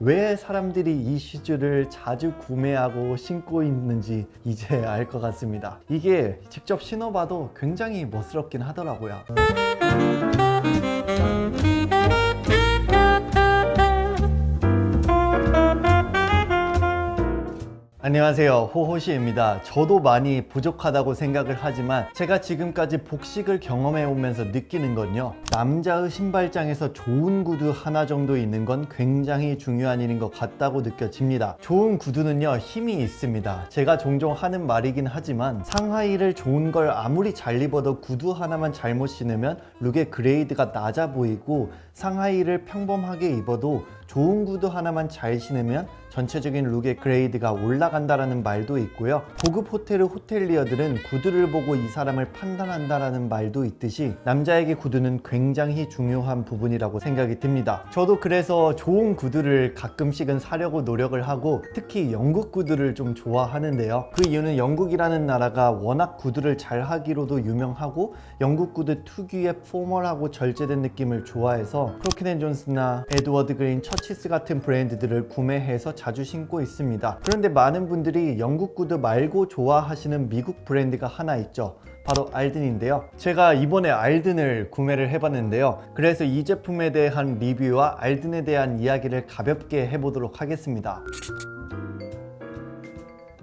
왜 사람들이 이 슈즈를 자주 구매하고 신고 있는지 이제 알 것 같습니다. 이게 직접 신어봐도 굉장히 멋스럽긴 하더라고요. 안녕하세요, 호호시입니다. 저도 많이 부족하다고 생각을 하지만 제가 지금까지 복식을 경험해 오면서 느끼는 건요, 남자의 신발장에서 좋은 구두 하나 정도 있는 건 굉장히 중요한 일인 것 같다고 느껴집니다. 좋은 구두는요, 힘이 있습니다. 제가 종종 하는 말이긴 하지만 상하이를 좋은 걸 아무리 잘 입어도 구두 하나만 잘못 신으면 룩의 그레이드가 낮아 보이고, 상하이를 평범하게 입어도 좋은 구두 하나만 잘 신으면 전체적인 룩의 그레이드가 올라간다라는 말도 있고요. 고급 호텔의 호텔리어들은 구두를 보고 이 사람을 판단한다라는 말도 있듯이 남자에게 구두는 굉장히 중요한 부분이라고 생각이 듭니다. 저도 그래서 좋은 구두를 가끔씩은 사려고 노력을 하고, 특히 영국 구두를 좀 좋아하는데요. 그 이유는 영국이라는 나라가 워낙 구두를 잘 하기로도 유명하고, 영국 구두 특유의 포멀하고 절제된 느낌을 좋아해서 크로켄앤존스나 에드워드 그린, 처치스 같은 브랜드들을 구매해서 자주 신고 있습니다. 그런데 많은 분들이 영국 구두 말고 좋아하시는 미국 브랜드가 하나 있죠. 바로 알든인데요. 제가 이번에 알든을 구매를 해봤는데요. 그래서 이 제품에 대한 리뷰와 알든에 대한 이야기를 가볍게 해보도록 하겠습니다.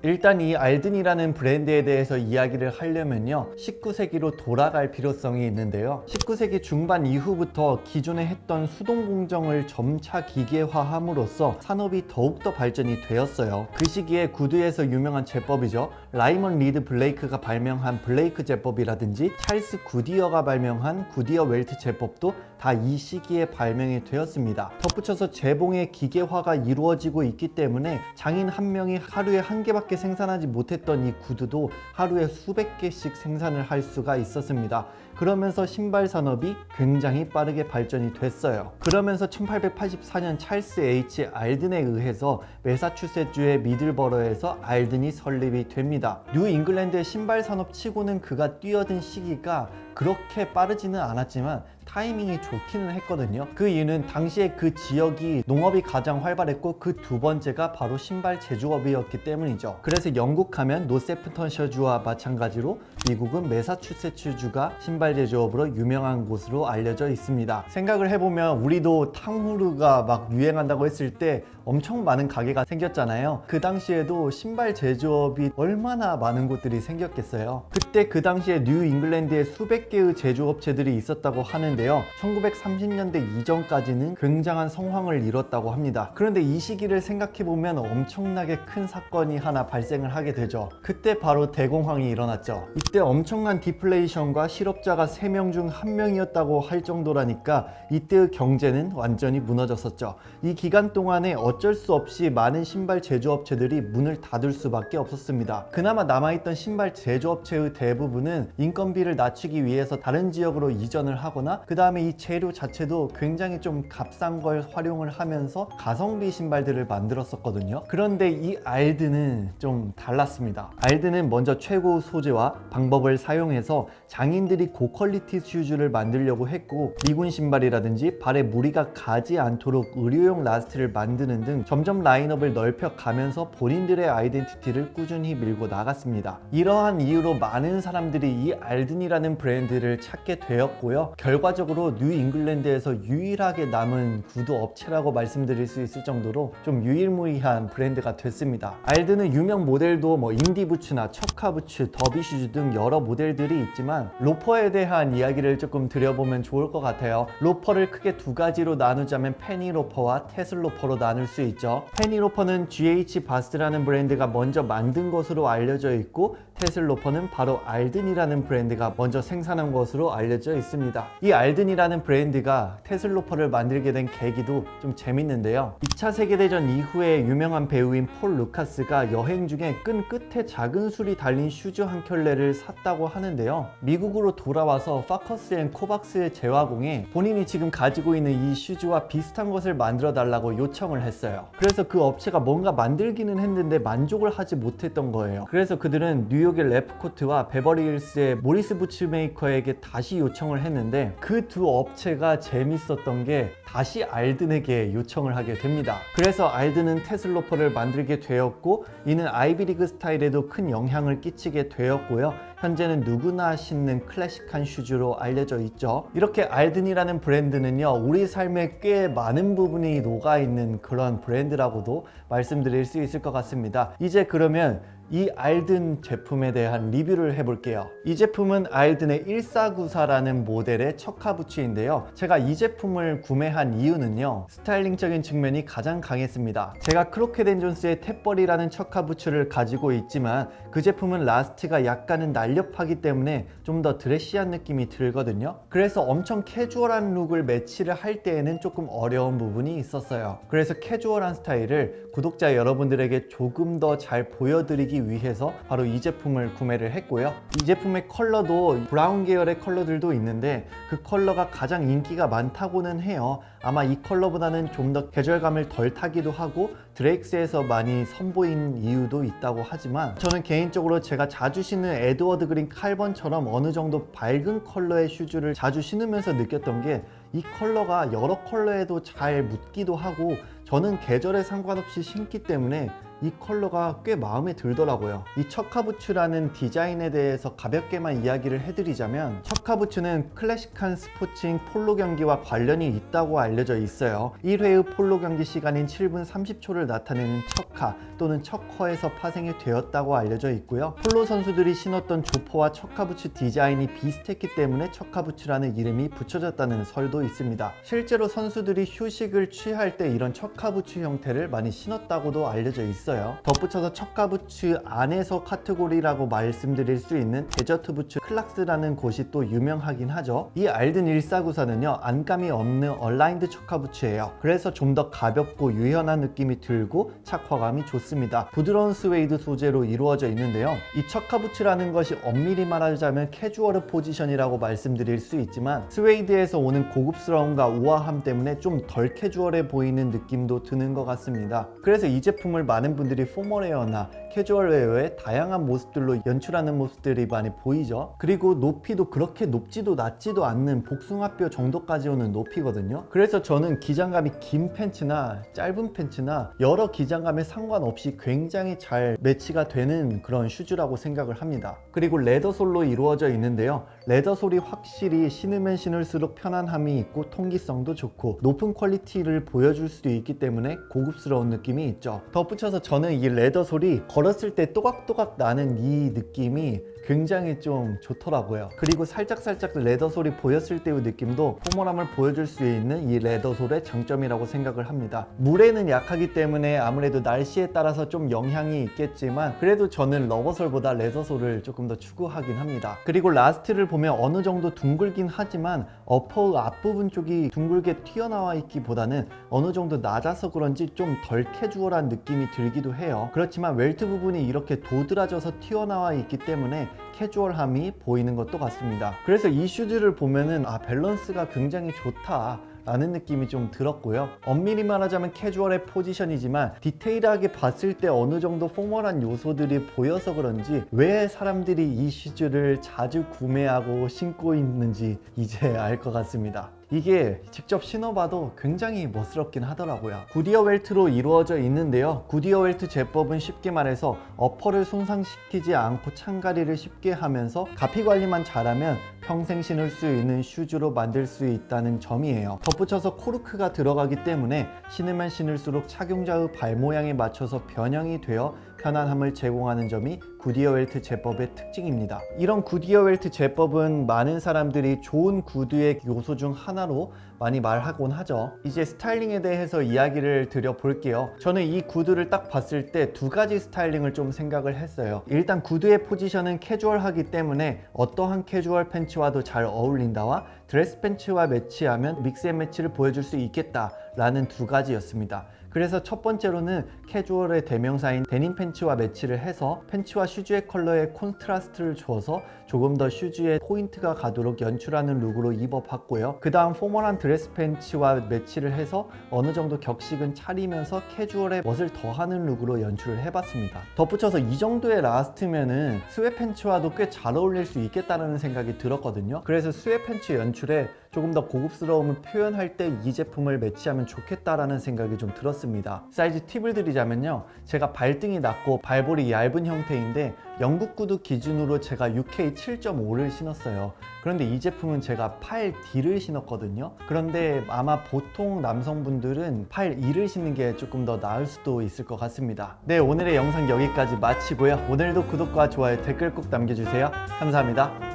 일단 이 알든이라는 브랜드에 대해서 이야기를 하려면요, 19세기로 돌아갈 필요성이 있는데요. 19세기 중반 이후부터 기존에 했던 수동 공정을 점차 기계화함으로써 산업이 더욱더 발전이 되었어요. 그 시기에 구두에서 유명한 제법이죠. 라이먼 리드 블레이크가 발명한 블레이크 제법이라든지 찰스 구디어가 발명한 구디어 웰트 제법도 다 이 시기에 발명이 되었습니다. 덧붙여서 재봉의 기계화가 이루어지고 있기 때문에 장인 한 명이 하루에 한 개밖에 생산하지 못했던 이 구두도 하루에 수백 개씩 생산을 할 수가 있었습니다. 그러면서 신발 산업이 굉장히 빠르게 발전이 됐어요. 그러면서 1884년 찰스 H 알든에 의해서 매사추세츠주의 미들버러에서 알든이 설립이 됩니다. 뉴 잉글랜드의 신발 산업 치고는 그가 뛰어든 시기가 그렇게 빠르지는 않았지만 타이밍이 좋기는 했거든요. 그 이유는 당시에 그 지역이 농업이 가장 활발했고, 그 두 번째가 바로 신발 제조업이었기 때문이죠. 그래서 영국 하면 노세프턴셔주와 마찬가지로 미국은 매사추세츠주가 신발 제조업으로 유명한 곳으로 알려져 있습니다. 생각을 해보면 우리도 탕후루가 막 유행한다고 했을 때 엄청 많은 가게가 생겼잖아요. 그 당시에도 신발 제조업이 얼마나 많은 곳들이 생겼겠어요. 그때 그 당시에 뉴 잉글랜드에 수백 개의 제조업체들이 있었다고 하는데요. 1930년대 이전까지는 굉장한 성황을 이뤘다고 합니다. 그런데 이 시기를 생각해보면 엄청나게 큰 사건이 하나 발생을 하게 되죠. 그때 바로 대공황이 일어났죠. 이때 엄청난 디플레이션과 실업자가 3명 중 1명이었다고 할 정도라니까 이때의 경제는 완전히 무너졌었죠. 이 기간 동안에 어쩔 수 없이 많은 신발 제조업체들이 문을 닫을 수밖에 없었습니다. 그나마 남아있던 신발 제조업체의 대부분은 인건비를 낮추기 위해서 다른 지역으로 이전을 하거나, 그 다음에 이 재료 자체도 굉장히 좀 값싼 걸 활용을 하면서 가성비 신발들을 만들었었거든요. 그런데 이 알든은 좀 달랐습니다. 알든은 먼저 최고 소재와 방법을 사용해서 장인들이 고퀄리티 슈즈를 만들려고 했고, 미군 신발이라든지 발에 무리가 가지 않도록 의료용 라스트를 만드는 등 점점 라인업을 넓혀가면서 본인들의 아이덴티티를 꾸준히 밀고 나갔습니다. 이러한 이유로 많은 사람들이 이 알든이라는 브랜드를 찾게 되었고요. 결과적으로 뉴 잉글랜드에서 유일하게 남은 구두 업체라고 말씀드릴 수 있을 정도로 좀 유일무이한 브랜드가 됐습니다. 알든은 유명 모델도 인디부츠나 척카부츠, 더비슈즈 등 여러 모델들이 있지만, 로퍼에 대한 이야기를 조금 드려보면 좋을 것 같아요. 로퍼를 크게 두 가지로 나누자면 페니로퍼와 테슬로퍼로 나눌 수 있죠. 페니로퍼는 GH 바스라는 브랜드가 먼저 만든 것으로 알려져 있고, 테슬로퍼는 바로 알든이라는 브랜드가 먼저 생산한 것으로 알려져 있습니다. 이 알든이라는 브랜드가 테슬로퍼를 만들게 된 계기도 좀 재밌는데요. 2차 세계대전 이후에 유명한 배우인 폴 루카스가 여행 중에 끈 끝에 작은 술이 달린 슈즈 한 켤레를 샀다고 하는데요. 미국으로 돌아와서 파커스 앤 코박스의 재화공에 본인이 지금 가지고 있는 이 슈즈와 비슷한 것을 만들어 달라고 요청을 했어요. 그래서 그 업체가 뭔가 만들기는 했는데 만족을 하지 못했던 거예요. 그래서 그들은 뉴욕의 랩코트와 베버리힐스의 모리스 부츠메이커 메이커에게 다시 요청을 했는데 그 두 업체가 재밌었던 게 다시 알든에게 요청을 하게 됩니다. 그래서 알든은 테슬로퍼를 만들게 되었고 이는 아이비리그 스타일에도 큰 영향을 끼치게 되었고요. 현재는 누구나 신는 클래식한 슈즈로 알려져 있죠. 이렇게 알든이라는 브랜드는요, 우리 삶에 꽤 많은 부분이 녹아있는 그런 브랜드라고도 말씀드릴 수 있을 것 같습니다. 이제 그러면 이 알든 제품에 대한 리뷰를 해볼게요. 이 제품은 알든의 1494라는 모델의 척하 부츠인데요. 제가 이 제품을 구매한 이유는요, 스타일링적인 측면이 가장 강했습니다. 제가 크로켓 앤 존스의 탭버리라는 척하 부츠를 가지고 있지만 그 제품은 라스트가 약간은 날렵하기 때문에 좀 더 드레시한 느낌이 들거든요. 그래서 엄청 캐주얼한 룩을 매치를 할 때에는 조금 어려운 부분이 있었어요. 그래서 캐주얼한 스타일을 구독자 여러분들에게 조금 더 잘 보여드리기 위해서 바로 이 제품을 구매를 했고요. 이 제품의 컬러도 브라운 계열의 컬러들도 있는데 그 컬러가 가장 인기가 많다고는 해요. 아마 이 컬러보다는 좀 더 계절감을 덜 타기도 하고 드레익스에서 많이 선보인 이유도 있다고 하지만 저는 개인적으로 제가 자주 신는 에드워드 그린 칼번처럼 어느 정도 밝은 컬러의 슈즈를 자주 신으면서 느꼈던 게 이 컬러가 여러 컬러에도 잘 묻기도 하고 저는 계절에 상관없이 신기 때문에 이 컬러가 꽤 마음에 들더라고요. 이 척하부츠라는 디자인에 대해서 가볍게만 이야기를 해드리자면 척하부츠는 클래식한 스포츠인 폴로 경기와 관련이 있다고 알려져 있어요. 1회의 폴로 경기 시간인 7분 30초를 나타내는 척하 또는 척허에서 파생이 되었다고 알려져 있고요. 폴로 선수들이 신었던 조퍼와 척하부츠 디자인이 비슷했기 때문에 척하부츠라는 이름이 붙여졌다는 설도 있습니다. 실제로 선수들이 휴식을 취할 때 이런 척하부츠 형태를 많이 신었다고도 알려져 있어요. 덧붙여서 척하부츠 안에서 카테고리라고 말씀드릴 수 있는 데저트 부츠 클락스라는 곳이 또 유명하긴 하죠. 이 알든 1494는요, 안감이 없는 얼라인드 척하부츠예요. 그래서 좀 더 가볍고 유연한 느낌이 들고 착화감이 좋습니다. 부드러운 스웨이드 소재로 이루어져 있는데요. 이 척하부츠라는 것이 엄밀히 말하자면 캐주얼 포지션이라고 말씀드릴 수 있지만 스웨이드에서 오는 고급스러움과 우아함 때문에 좀 덜 캐주얼해 보이는 느낌도 드는 것 같습니다. 그래서 이 제품을 많은 분들이 포멀웨어나 캐주얼웨어의 다양한 모습들로 연출하는 모습들이 많이 보이죠. 그리고 높이도 그렇게 높지도 낮지도 않는 복숭아뼈 정도까지 오는 높이거든요. 그래서 저는 기장감이 긴 팬츠나 짧은 팬츠나 여러 기장감에 상관없이 굉장히 잘 매치가 되는 그런 슈즈라고 생각을 합니다. 그리고 레더솔로 이루어져 있는데요. 레더솔이 확실히 신으면 신을수록 편안함이 있고 통기성도 좋고 높은 퀄리티를 보여줄 수도 있기 때문에 고급스러운 느낌이 있죠. 덧붙여서 저는 이 레더솔이 걸었을 때 또각또각 나는 이 느낌이 굉장히 좀 좋더라고요. 그리고 살짝살짝 레더솔이 보였을 때의 느낌도 포멀함을 보여줄 수 있는 이 레더솔의 장점이라고 생각을 합니다. 물에는 약하기 때문에 아무래도 날씨에 따라서 좀 영향이 있겠지만 그래도 저는 러버솔보다 레더솔을 조금 더 추구하긴 합니다. 그리고 라스트를 보면 어느 정도 둥글긴 하지만 어퍼 앞부분 쪽이 둥글게 튀어나와 있기보다는 어느 정도 낮아서 그런지 좀 덜 캐주얼한 느낌이 들기도 해요. 그렇지만 웰트 부분이 이렇게 도드라져서 튀어나와 있기 때문에 캐주얼함이 보이는 것도 같습니다. 그래서 이 슈즈를 보면은 밸런스가 굉장히 좋다 라는 느낌이 좀 들었고요. 엄밀히 말하자면 캐주얼의 포지션이지만 디테일하게 봤을 때 어느 정도 포멀한 요소들이 보여서 그런지 왜 사람들이 이 슈즈를 자주 구매하고 신고 있는지 이제 알 것 같습니다. 이게 직접 신어봐도 굉장히 멋스럽긴 하더라고요. 구디어 웰트로 이루어져 있는데요. 구디어 웰트 제법은 쉽게 말해서 어퍼를 손상시키지 않고 창가리를 쉽게 하면서 가피 관리만 잘하면 평생 신을 수 있는 슈즈로 만들 수 있다는 점이에요. 덧붙여서 코르크가 들어가기 때문에 신으면 신을수록 착용자의 발 모양에 맞춰서 변형이 되어 편안함을 제공하는 점이 구디어 웰트 제법의 특징입니다. 이런 구디어 웰트 제법은 많은 사람들이 좋은 구두의 요소 중 하나로 많이 말하곤 하죠. 이제 스타일링에 대해서 이야기를 드려볼게요. 저는 이 구두를 딱 봤을 때 두 가지 스타일링을 좀 생각을 했어요. 일단 구두의 포지션은 캐주얼하기 때문에 어떠한 캐주얼 팬츠와도 잘 어울린다와 드레스 팬츠와 매치하면 믹스 앤 매치를 보여줄 수 있겠다 라는 두 가지였습니다. 그래서 첫 번째로는 캐주얼의 대명사인 데님 팬츠와 매치를 해서 팬츠와 슈즈의 컬러에 콘트라스트를 주어서 조금 더 슈즈에 포인트가 가도록 연출하는 룩으로 입어봤고요. 그 다음 포멀한 드레스 팬츠와 매치를 해서 어느 정도 격식은 차리면서 캐주얼에 멋을 더하는 룩으로 연출을 해봤습니다. 덧붙여서 이 정도의 라스트면은 스웨팬츠와도 꽤 잘 어울릴 수 있겠다는 생각이 들었거든요. 그래서 스웨팬츠 연출에 조금 더 고급스러움을 표현할 때 이 제품을 매치하면 좋겠다라는 생각이 좀 들었습니다. 사이즈 팁을 드리자면요, 제가 발등이 낮고 발볼이 얇은 형태인데 영국 구두 기준으로 제가 UK 7.5를 신었어요. 그런데 이 제품은 제가 8D를 신었거든요. 그런데 아마 보통 남성분들은 8E를 신는 게 조금 더 나을 수도 있을 것 같습니다. 네, 오늘의 영상 여기까지 마치고요. 오늘도 구독과 좋아요, 댓글 꼭 남겨주세요. 감사합니다.